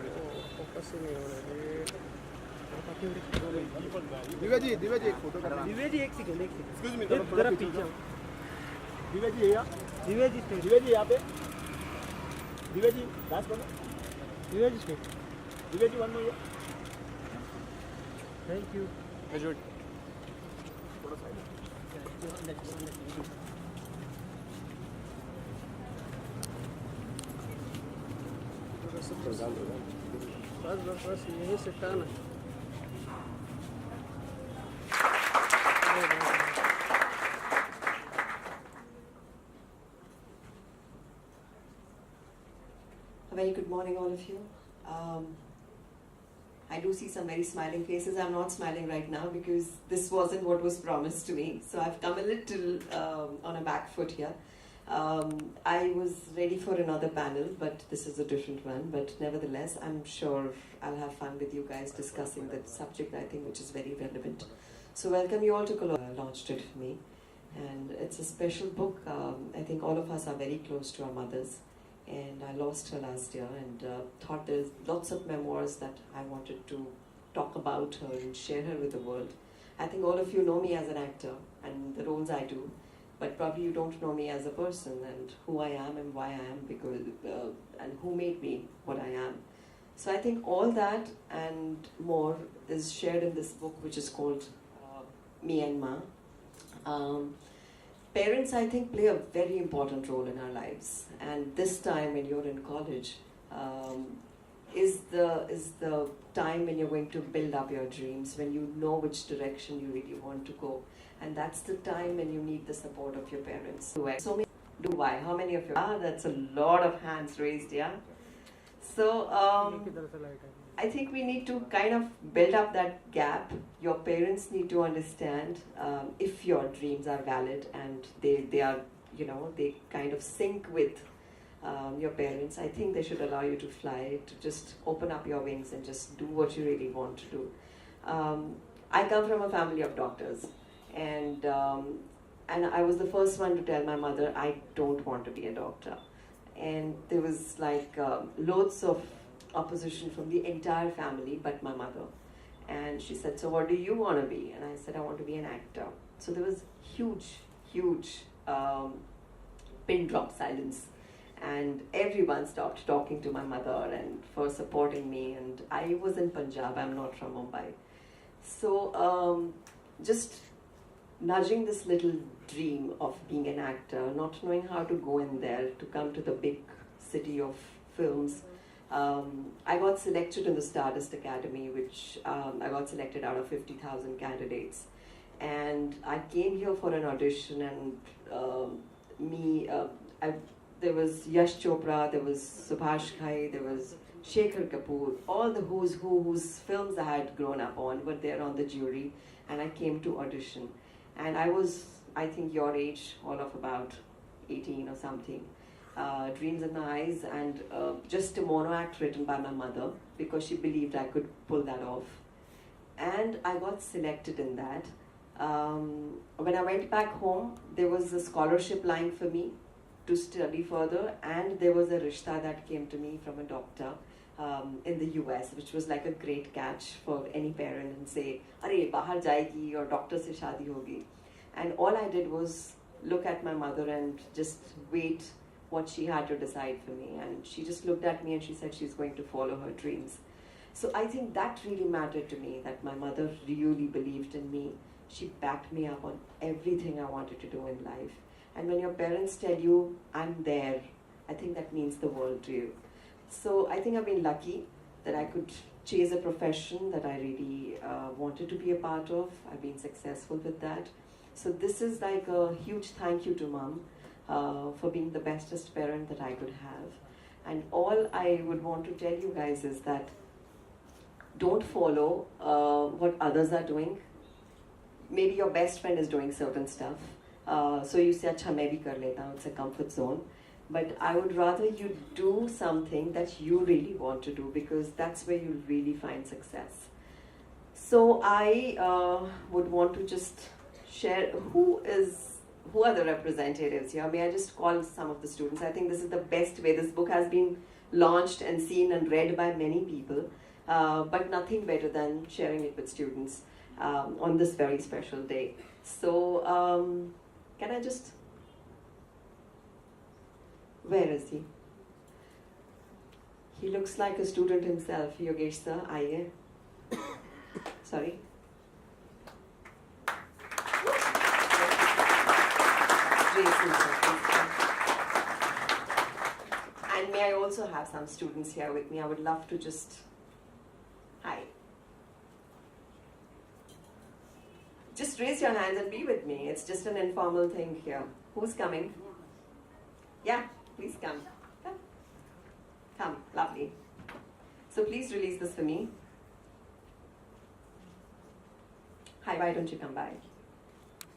Focus ही नहीं हो रहा है। दिव्या जी एक फोटो करा। दिव्या जी एक सेकंड एक्सक्यूज मी जरा पीछे आओ। दिव्या जी यहाँ दिव्या जी स्टेज। दिव्या जी यहाँ पे दिव्या जी डांस करो। Divya ji stage. Divya ji one more here. Thank you. थोड़ा साइड बस बस बस यही से टाना। A very good morning, all of you. I do see some very smiling faces. I'm not smiling right now because this wasn't what was promised to me. So I've come a little on a back foot here. I was ready for another panel, but this is a different one. But nevertheless, I'm sure I'll have fun with you guys discussing the subject, I think, which is very relevant. So welcome you all to Colosseum. Launched it for me. And it's a special book. I think all of us are very close to our mothers. And I lost her last year and thought there's lots of memoirs that I wanted to talk about her and share her with the world. I think all of you know me as an actor and the roles I do, but probably you don't know me as a person and who I am and why I am because and who made me what I am. So I think all that and more is shared in this book, which is called Me and Ma. Parents, I think, play a very important role in our lives, and this time when you're in college is the time when you're going to build up your dreams, when you know which direction you really want to go, and that's the time when you need the support of your parents. So many do why? How many of you? That's a lot of hands raised, yeah. So I think we need to kind of build up that gap. Your parents need to understand if your dreams are valid and they are, they kind of sync with your parents. I think they should allow you to fly, to just open up your wings and just do what you really want to do. I come from a family of doctors, and I was the first one to tell my mother I don't want to be a doctor. And there was like loads of opposition from the entire family but my mother, and she said, so what do you want to be? And I said, I want to be an actor. So there was huge pin drop silence, and everyone stopped talking to my mother and for supporting me. And I was in Punjab, I'm not from Mumbai. So just nudging this little dream of being an actor, not knowing how to go in there, to come to the big city of films. I got selected in the Stardust Academy, which I got selected out of 50,000 candidates. And I came here for an audition, and there was Yash Chopra, there was Subhash Ghai, there was Shekhar Kapoor, all the who's who whose films I had grown up on were there on the jury, and I came to audition. And I was, I think, your age, all of about 18 or something. Dreams in My Eyes, and just a mono act written by my mother because she believed I could pull that off. And I got selected in that. When I went back home, there was a scholarship lying for me to study further, and there was a rishta that came to me from a doctor in the US, which was like a great catch for any parent and say, "Arey, bahar jayegi or doctor se shadi hogi." And all I did was look at my mother and just wait what she had to decide for me. And she just looked at me and she said she's going to follow her dreams. So I think that really mattered to me, that my mother really believed in me. She backed me up on everything I wanted to do in life. And when your parents tell you, I'm there, I think that means the world to you. So I think I've been lucky that I could chase a profession that I really wanted to be a part of. I've been successful with that. So this is like a huge thank you to Mom for being the bestest parent that I could have. And all I would want to tell you guys is that don't follow what others are doing. Maybe your best friend is doing certain stuff. So you say, "Acha, main bhi kar leta hu." It's a comfort zone. But I would rather you do something that you really want to do, because that's where you'll really find success. So I would want to just share who are the representatives here. May I just call some of the students? I think this is the best way. This book has been launched and seen and read by many people, but nothing better than sharing it with students on this very special day. So, can I just... Where is he? He looks like a student himself. Yogesh sir, आइए. Sorry. And may I also have some students here with me? I would love to just... Hi. Just raise your hands and be with me. It's just an informal thing here. Who's coming? Yeah, please come. Come. Come, lovely. So please release this for me. Hi, why don't you come by?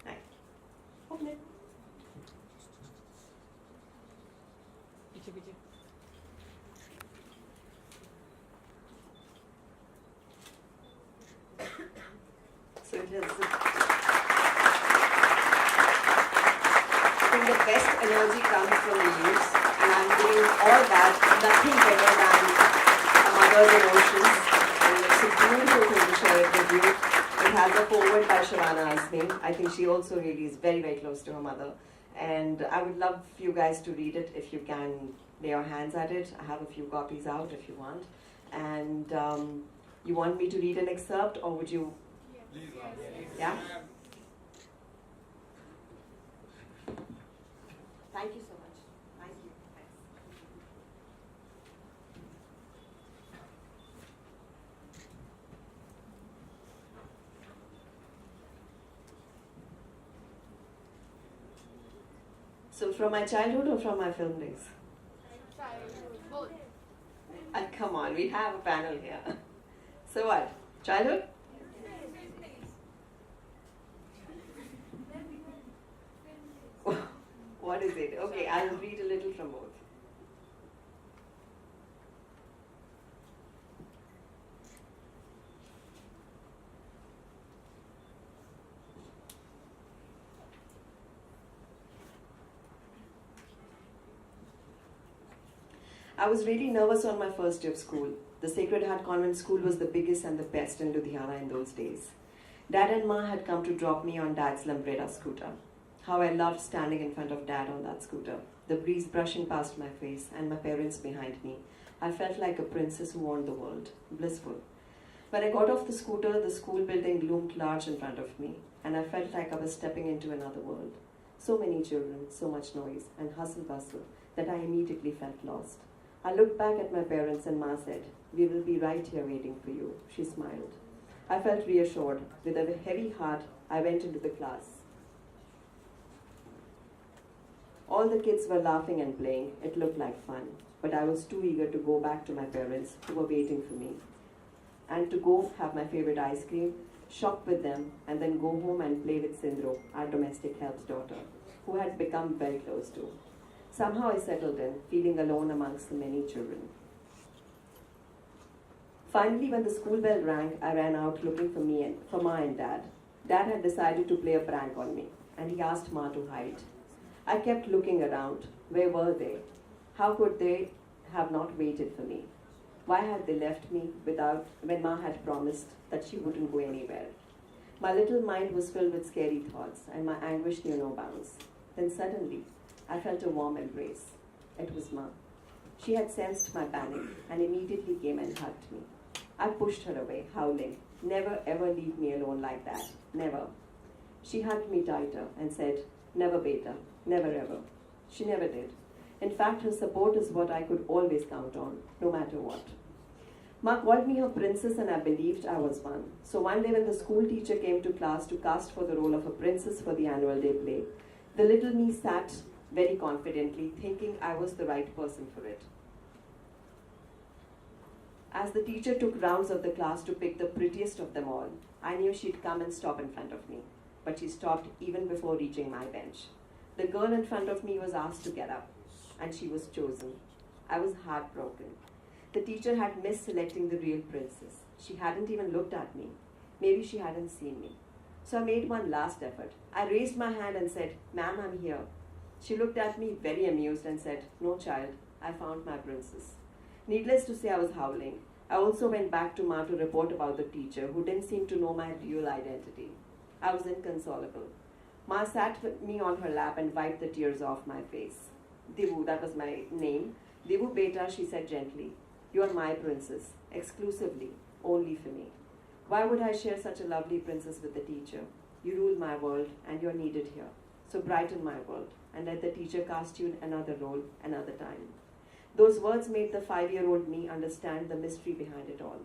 Hi. Open it. पीछे पीछे. So it is. I think the best energy comes from the youth, and I'm doing all that, nothing better than a mother's emotions. And it's a beautiful thing to share it with you. It has a foreword by Shavana Asmi. I think she also really is very, very close to her mother. And I would love you guys to read it if you can lay your hands at it. I have a few copies out if you want. And you want me to read an excerpt, or would you? Yeah? Thank you so much. Thank you. Thanks. So from my childhood or from my film days? Both. Come on, we have a panel here. So what? Childhood? What is it? Okay, I'll read a little from both. I was really nervous on my first day of school. The Sacred Heart Convent School was the biggest and the best in Ludhiana in those days. Dad and Ma had come to drop me on Dad's Lambretta scooter. How I loved standing in front of Dad on that scooter, the breeze brushing past my face and my parents behind me. I felt like a princess who owned the world, blissful. When I got off the scooter, the school building loomed large in front of me, and I felt like I was stepping into another world. So many children, so much noise and hustle bustle that I immediately felt lost. I looked back at my parents and Ma said, "We will be right here waiting for you." She smiled. I felt reassured. With a heavy heart, I went into the class. All the kids were laughing and playing. It looked like fun. But I was too eager to go back to my parents, who were waiting for me, and to go have my favorite ice cream, shop with them, and then go home and play with Sindro, our domestic help's daughter, who had become very close to. Somehow I settled in, feeling alone amongst the many children. Finally, when the school bell rang, I ran out looking for Ma and Dad. Dad had decided to play a prank on me, and he asked Ma to hide. I kept looking around. Where were they? How could they have not waited for me? Why had they left me when Ma had promised that she wouldn't go anywhere? My little mind was filled with scary thoughts, and my anguish knew no bounds. Then suddenly, I felt a warm embrace. It was Ma. She had sensed my panic and immediately came and hugged me. I pushed her away, howling, "Never ever leave me alone like that. Never." She hugged me tighter and said, "Never, beta. Never ever." She never did. In fact, her support is what I could always count on, no matter what. Ma called me her princess, and I believed I was one. So one day when the school teacher came to class to cast for the role of a princess for the annual day play, the little me sat very confidently, thinking I was the right person for it. As the teacher took rounds of the class to pick the prettiest of them all, I knew she'd come and stop in front of me. But she stopped even before reaching my bench. The girl in front of me was asked to get up, and she was chosen. I was heartbroken. The teacher had missed selecting the real princess. She hadn't even looked at me. Maybe she hadn't seen me. So I made one last effort. I raised my hand and said, "Ma'am, I'm here." She looked at me very amused and said, "No, child, I found my princess." Needless to say, I was howling. I also went back to Ma to report about the teacher, who didn't seem to know my real identity. I was inconsolable. Ma sat with me on her lap and wiped the tears off my face. Divu, that was my name. Divu beta, she said gently. You are my princess, exclusively, only for me. Why would I share such a lovely princess with the teacher? You rule my world, and you're needed here. So brighten my world, and let the teacher cast you in another role, another time. Those words made the 5-year-old me understand the mystery behind it all.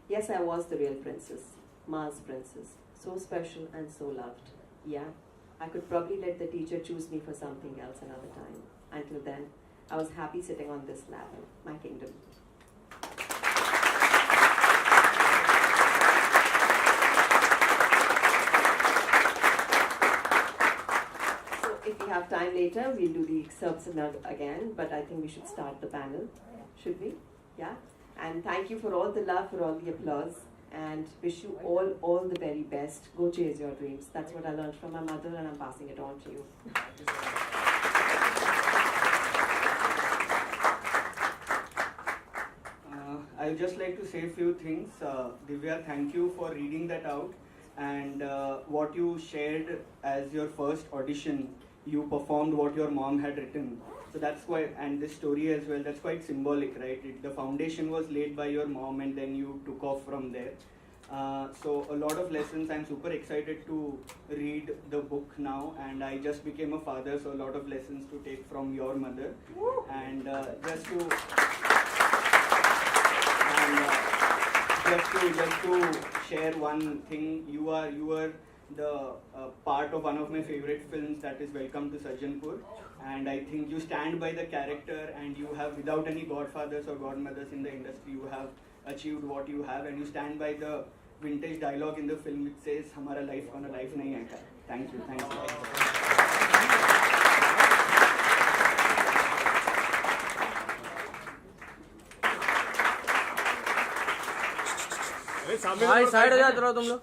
Yes, I was the real princess, Ma's princess, so special and so loved. Yeah, I could probably let the teacher choose me for something else another time. Until then, I was happy sitting on this lap, my kingdom. If we have time later, we'll do the excerpts again, but I think we should start the panel. Should we? Yeah? And thank you for all the love, for all the applause, and wish you all the very best. Go chase your dreams. That's what I learned from my mother, and I'm passing it on to you. I would just like to say a few things. Divya, thank you for reading that out, and what you shared as your first audition. You performed what your mom had written. So that's quite, and this story as well, that's quite symbolic, right? The foundation was laid by your mom and then you took off from there. So a lot of lessons. I'm super excited to read the book now, and I just became a father, so a lot of lessons to take from your mother. And just to share one thing, you were the part of one of my favorite films, that is Welcome to Sajjanpur, and I think you stand by the character, and you have, without any godfathers or godmothers in the industry, you have achieved what you have, and you stand by the vintage dialogue in the film which says "Hamara life on a life nahi hai kya." Thank you. Side हो जाते रहो तुम लोग.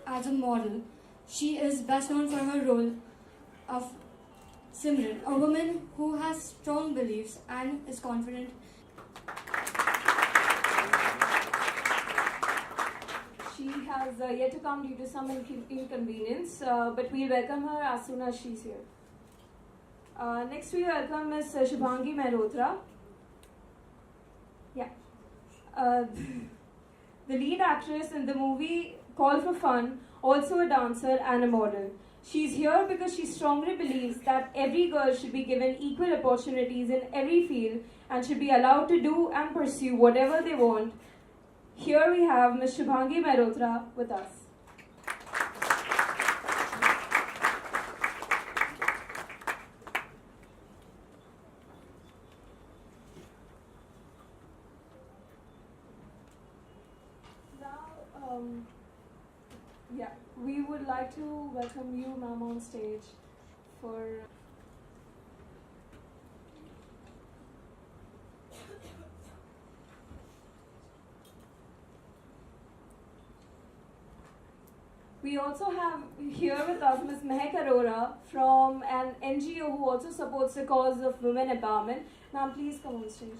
As a model, she is best known for her role of Simran, a woman who has strong beliefs and is confident. She has yet to come due to some inconvenience, but we welcome her as soon as she's here. Next we welcome Ms. Shubhangi Mehrotra. Yeah. The lead actress in the movie Call for Fun, also a dancer and a model. She's here because she strongly believes that every girl should be given equal opportunities in every field and should be allowed to do and pursue whatever they want. Here we have Ms. Shubhangi Mehrotra with us. Now, yeah, we would like to welcome you, ma'am, on stage for. We also have here with us Ms. Mehak Arora from an NGO who also supports the cause of women empowerment. Ma'am, please come on stage.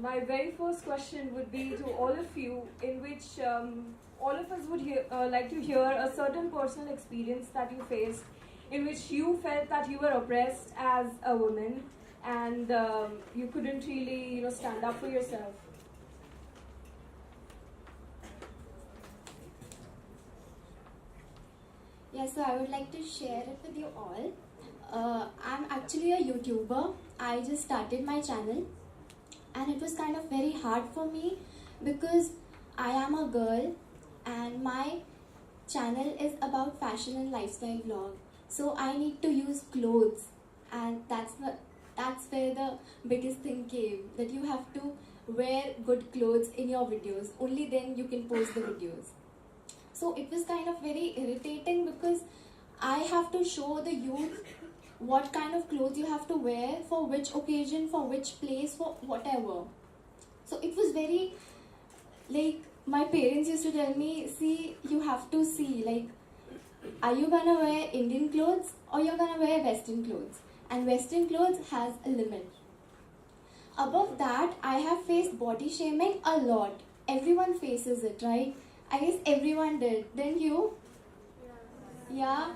my very first question would be to all of you, in which all of us would like to hear a certain personal experience that you faced, in which you felt that you were oppressed as a woman and you couldn't really, stand up for yourself. Yeah, so I would like to share it with you all. I'm actually a YouTuber. I just started my channel, and it was kind of very hard for me because I am a girl and my channel is about fashion and lifestyle vlog. So I need to use clothes, and that's where the biggest thing came, that you have to wear good clothes in your videos. Only then you can post the videos. So it was kind of very irritating because I have to show the youth what kind of clothes you have to wear for which occasion, for which place, for whatever. So it was very, like, my parents used to tell me, see, you have to see, like, are you gonna wear Indian clothes or you're gonna wear Western clothes? And Western clothes has a limit. Above that, I have faced body shaming a lot. Everyone faces it, right? I guess everyone did. Then you? Yeah.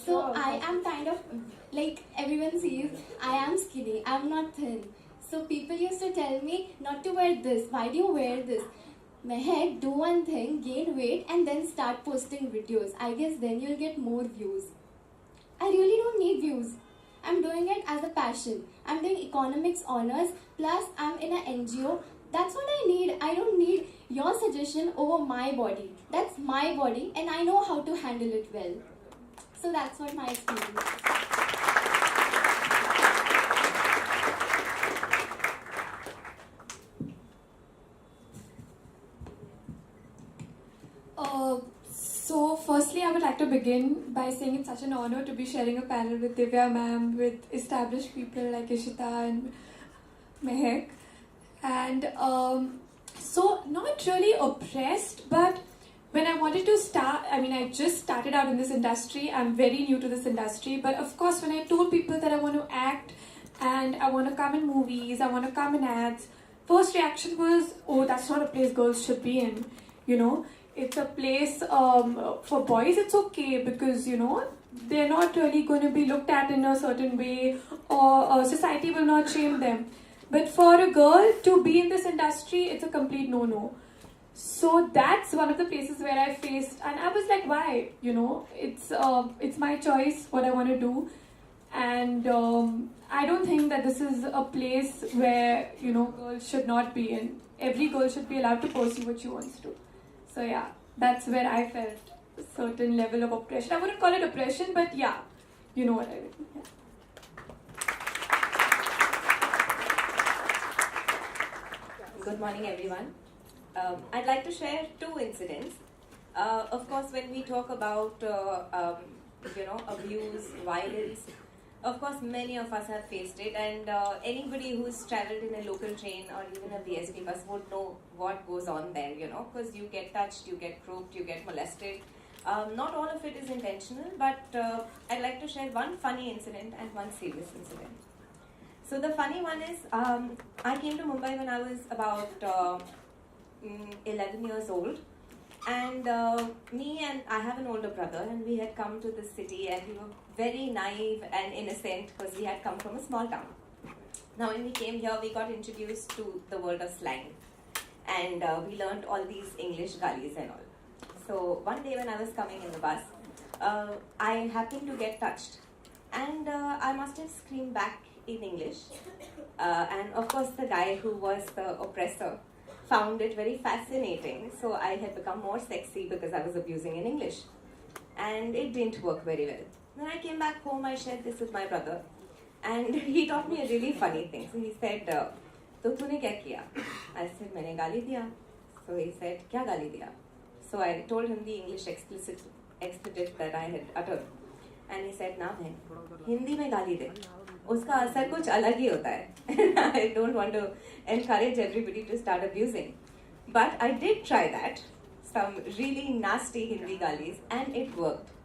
So I am kind of, like everyone sees, I am skinny. I'm not thin. So people used to tell me not to wear this. Why do you wear this? Mehek, do one thing, gain weight and then start posting videos. I guess then you'll get more views. I really don't need views. I'm doing it as a passion. I'm doing economics honors, plus I'm in an NGO. That's what I need. I don't need your suggestion over my body. That's my body and I know how to handle it well. So that's what my experience is. So firstly, I would like to begin by saying it's such an honor to be sharing a panel with Divya ma'am, with established people like Ishita and Mehek. And so not really oppressed, but when I wanted to start, I just started out in this industry. I'm very new to this industry. But of course, when I told people that I want to act and I want to come in movies, I want to come in ads, first reaction was, oh, that's not a place girls should be in, It's a place for boys, it's okay because, they're not really going to be looked at in a certain way or society will not shame them. But for a girl to be in this industry, it's a complete no-no. So that's one of the places where I faced, and I was like, why? It's my choice, what I want to do. And I don't think that this is a place where, girls should not be in. Every girl should be allowed to pursue what she wants to. So yeah, that's where I felt a certain level of oppression. I wouldn't call it oppression, but yeah, you know what I mean. Yeah. Good morning, everyone. I'd like to share two incidents. Of course, when we talk about, abuse, violence, of course, many of us have faced it, and anybody who's traveled in a local train or even a BST bus would know what goes on there, because you get touched, you get groped, you get molested. Not all of it is intentional, but I'd like to share one funny incident and one serious incident. So the funny one is, I came to Mumbai when I was about 11 years old, and I have an older brother, and we had come to the city, and we were very naive and innocent because we had come from a small town. Now when we came here, we got introduced to the world of slang, and we learned all these English galis and all. So one day when I was coming in the bus, I happened to get touched, and I must have screamed back in English, and of course the guy who was the oppressor found it very fascinating, so I had become more sexy because I was abusing in English, and it didn't work very well. When I came back home, I shared this with my brother, and he taught me a really funny thing. So he said, "To tune kya kiya?" I said, "Maine gali diya." So he said, "Kya gali diya?" So I told him the English expletive that I had uttered, and he said, "Na bhai, Hindi mein gali de. Uska asar kuch alag hi hota hai." I don't want to encourage everybody to start abusing, but I did try that, some really nasty Hindi galis, and it worked.